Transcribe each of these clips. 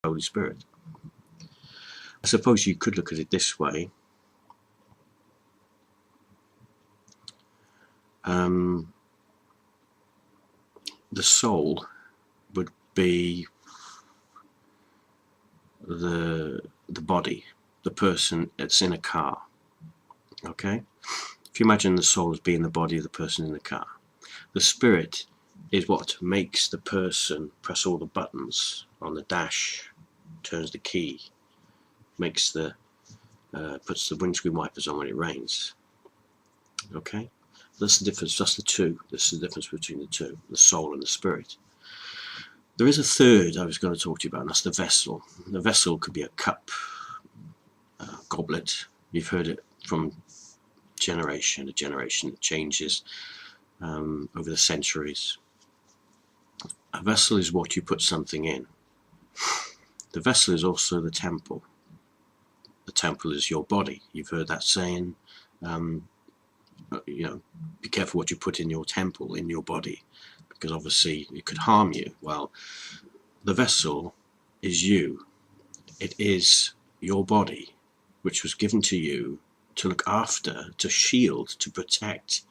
Holy Spirit. I suppose you could look at it this way. The soul would be the body, the person that's in a car. Okay? If you imagine the soul as being the body of the person in the car, the spirit is what makes the person press all the buttons on the dash, turns the key, makes the puts the windscreen wipers on when it rains. Okay? That's the difference. That's the two. That's the difference between the two, the soul and the spirit. There is a third I was going to talk to you about, and that's the vessel. The vessel could be a cup, a goblet. You've heard it from generation to generation. It changes over the centuries. A vessel is what you put something in. The vessel is also the temple. The temple is your body. You've heard that saying, you know, be careful what you put in your temple, in your body, because obviously it could harm you. Well, the vessel is you. It is your body, which was given to you to look after, to shield, to protect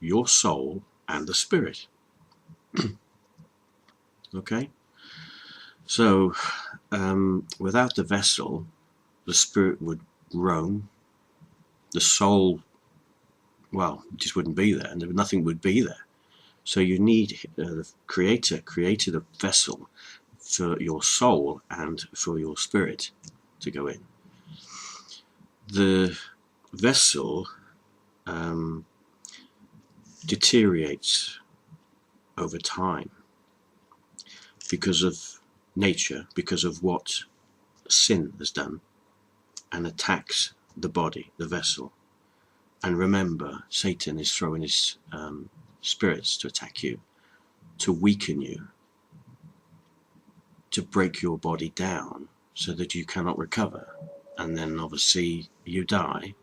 your soul and the spirit. Okay? So, without the vessel, the spirit would roam, the soul, well, just wouldn't be there, and nothing would be there. So you need the Creator created a vessel for your soul and for your spirit to go in. The vessel deteriorates over time because of nature, because of what sin has done, and attacks the body, the vessel. And remember, Satan is throwing his spirits to attack you, to weaken you, to break your body down so that you cannot recover, and then obviously you die.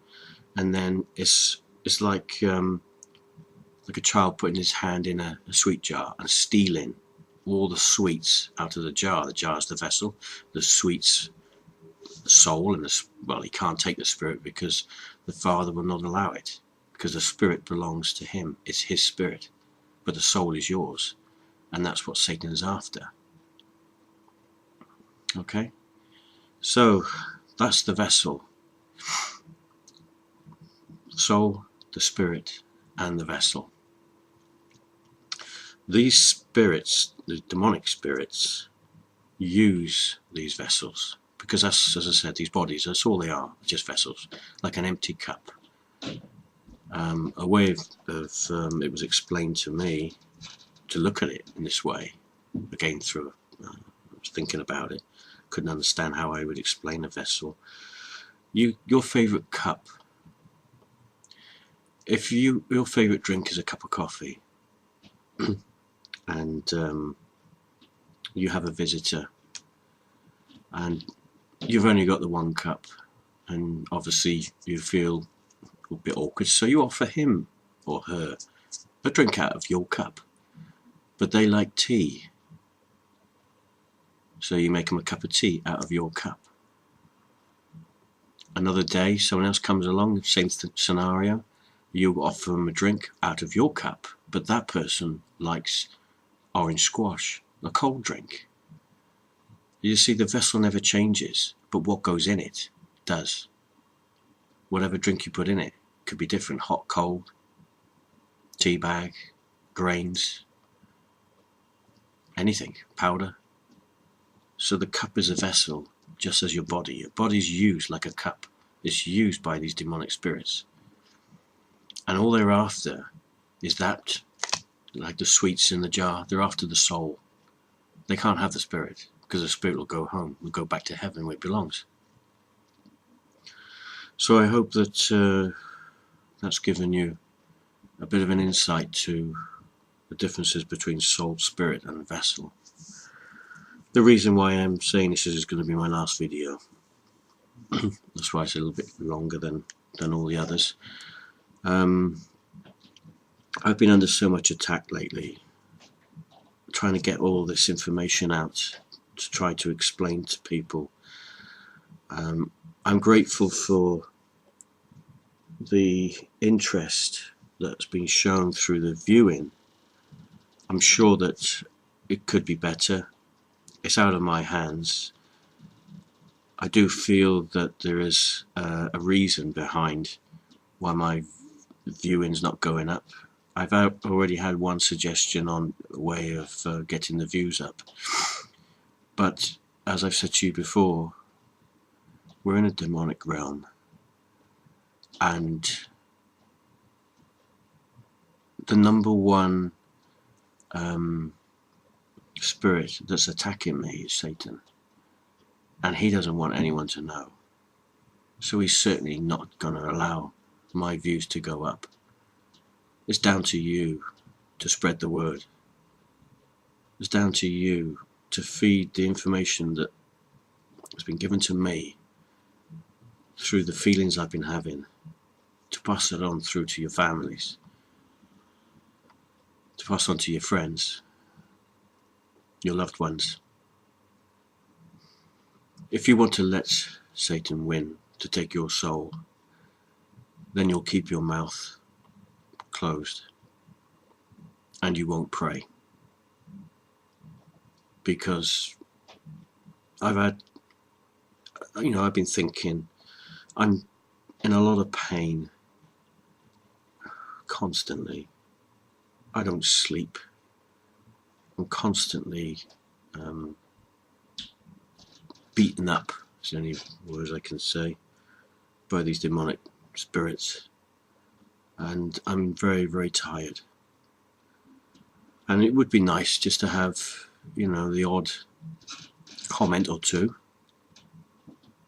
And then it's like a child putting his hand in a sweet jar and stealing all the sweets out of the jar. The jar is the vessel, the sweets the soul, and well, he can't take the spirit because the Father will not allow it, because the spirit belongs to him. It's his spirit, but the soul is yours, and that's what Satan is after. Okay, so that's the vessel: soul, the spirit, and the vessel. These spirits, the demonic spirits, use these vessels because that's, as I said, these bodies, that's all they are, just vessels, like an empty cup. A way of it was explained to me to look at it in this way, again through I was thinking about it, couldn't understand how I would explain a vessel. Your favourite cup, if your favourite drink is a cup of coffee and you have a visitor and you've only got the one cup, and obviously you feel a bit awkward, so you offer him or her a drink out of your cup, but they like tea, so you make them a cup of tea out of your cup. Another day someone else comes along, same scenario, you offer them a drink out of your cup, but that person likes orange squash, a cold drink. You see, the vessel never changes, but what goes in it does. Whatever drink you put in it could be different: hot, cold, tea bag, grains, anything, powder. So the cup is a vessel, just as your body. Your body's used like a cup. It's used by these demonic spirits, and all they're after is that, like the sweets in the jar. They're after the soul. They can't have the spirit, because the spirit will go home, will go back to heaven where it belongs. So I hope that that's given you a bit of an insight to the differences between soul, spirit and vessel. The reason why I'm saying this is going to be my last video. That's why it's a little bit longer than all the others. I've been under so much attack lately, trying to get all this information out to try to explain to people. I'm grateful for the interest that's been shown through the viewing. I'm sure that it could be better. It's out of my hands. I do feel that there is a reason behind why my viewing's not going up. I've already had one suggestion on a way of getting the views up, but as I've said to you before, we're in a demonic realm, and the number one spirit that's attacking me is Satan, and he doesn't want anyone to know, so he's certainly not going to allow my views to go up. It's down to you to spread the word. It's down to you to feed the information that has been given to me through the feelings I've been having, to pass it on through to your families, to pass on to your friends, your loved ones. If you want to let Satan win to take your soul, then you'll keep your mouth closed and you won't pray. Because I've been thinking, I'm in a lot of pain constantly. I don't sleep. I'm constantly beaten up, is the only words I can say, by these demonic spirits. And I'm very, very tired. And it would be nice just to have, the odd comment or two.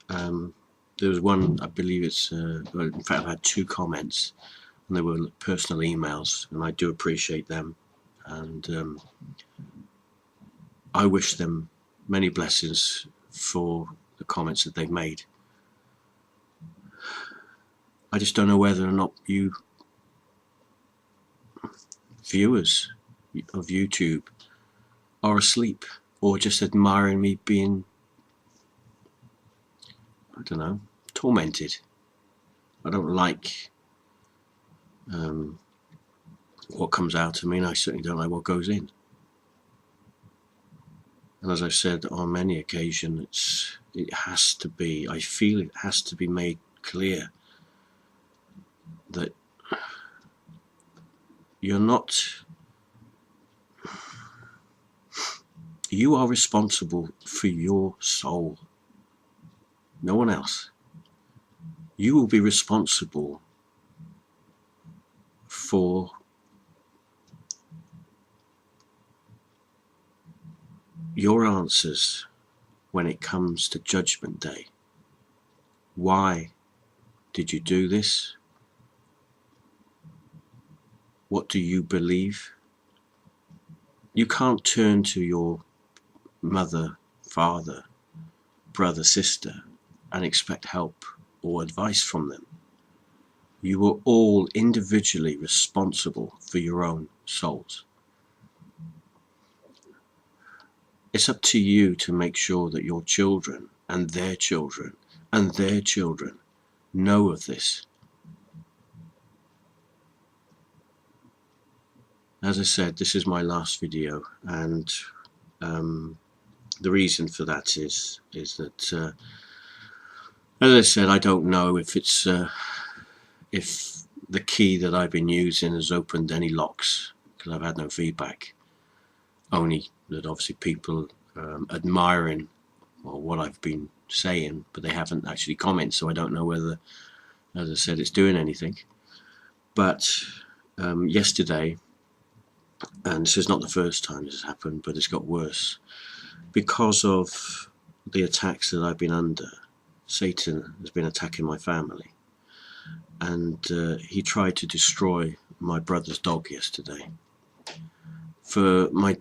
There was one, I believe it's, in fact I've had 2 comments, and they were personal emails, and I do appreciate them, and I wish them many blessings for the comments that they've made. I just don't know whether or not you viewers of YouTube are asleep or just admiring me being, I don't know, tormented. I don't like what comes out of me, and I certainly don't like what goes in. And as I've said on many occasions, it has to be, I feel it has to be made clear that you are responsible for your soul, no one else. You will be responsible for your answers when it comes to Judgment Day. Why did you do this? What do you believe? You can't turn to your mother, father, brother, sister and expect help or advice from them. You are all individually responsible for your own souls. It's up to you to make sure that your children and their children and their children know of this. As I said, this is my last video, and the reason for that is that, as I said, I don't know if it's if the key that I've been using has opened any locks, because I've had no feedback. Only that obviously people admiring what I've been saying, but they haven't actually commented, so I don't know whether, as I said, it's doing anything. But yesterday, and this is not the first time this has happened, but it's got worse. Because of the attacks that I've been under, Satan has been attacking my family. And he tried to destroy my brother's dog yesterday. For my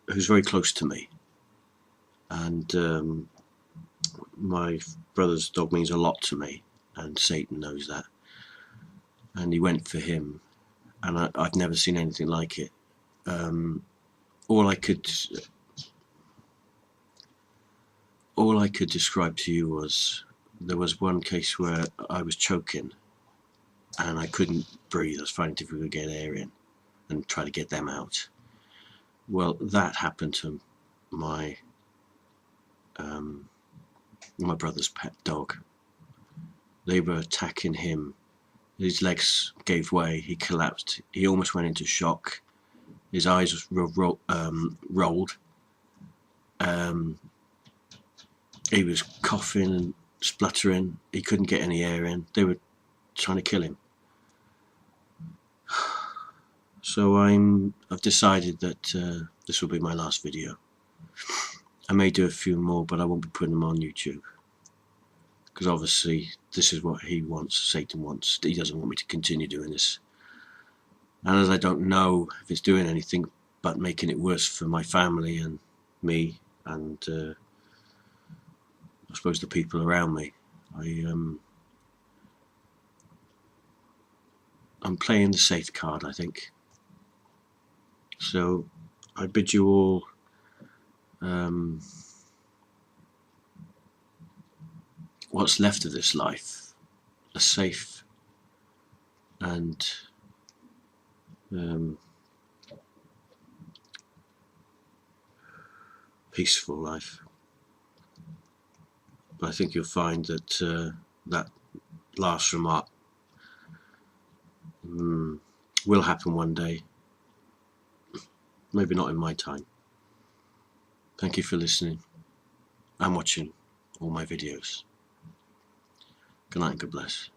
who's very close to me. And my brother's dog means a lot to me, and Satan knows that. And he went for him, and I've never seen anything like it. all I could describe to you was, there was one case where I was choking and I couldn't breathe. I was finding it difficult to get air in and try to get them out. Well, that happened to my my brother's pet dog. They were attacking him. His legs gave way. He collapsed. He almost went into shock. His eyes rolled. He was coughing and spluttering. He couldn't get any air in. They were trying to kill him. So I've decided that this will be my last video. I may do a few more, but I won't be putting them on YouTube, because obviously this is what he wants, Satan wants. He doesn't want me to continue doing this. And as I don't know if it's doing anything but making it worse for my family and me and I suppose the people around me, I'm playing the safe card, I think. So I bid you all what's left of this life a safe and peaceful life. But I think you'll find that that last remark will happen one day. Maybe not in my time. Thank you for listening and watching all my videos. Good night and God bless.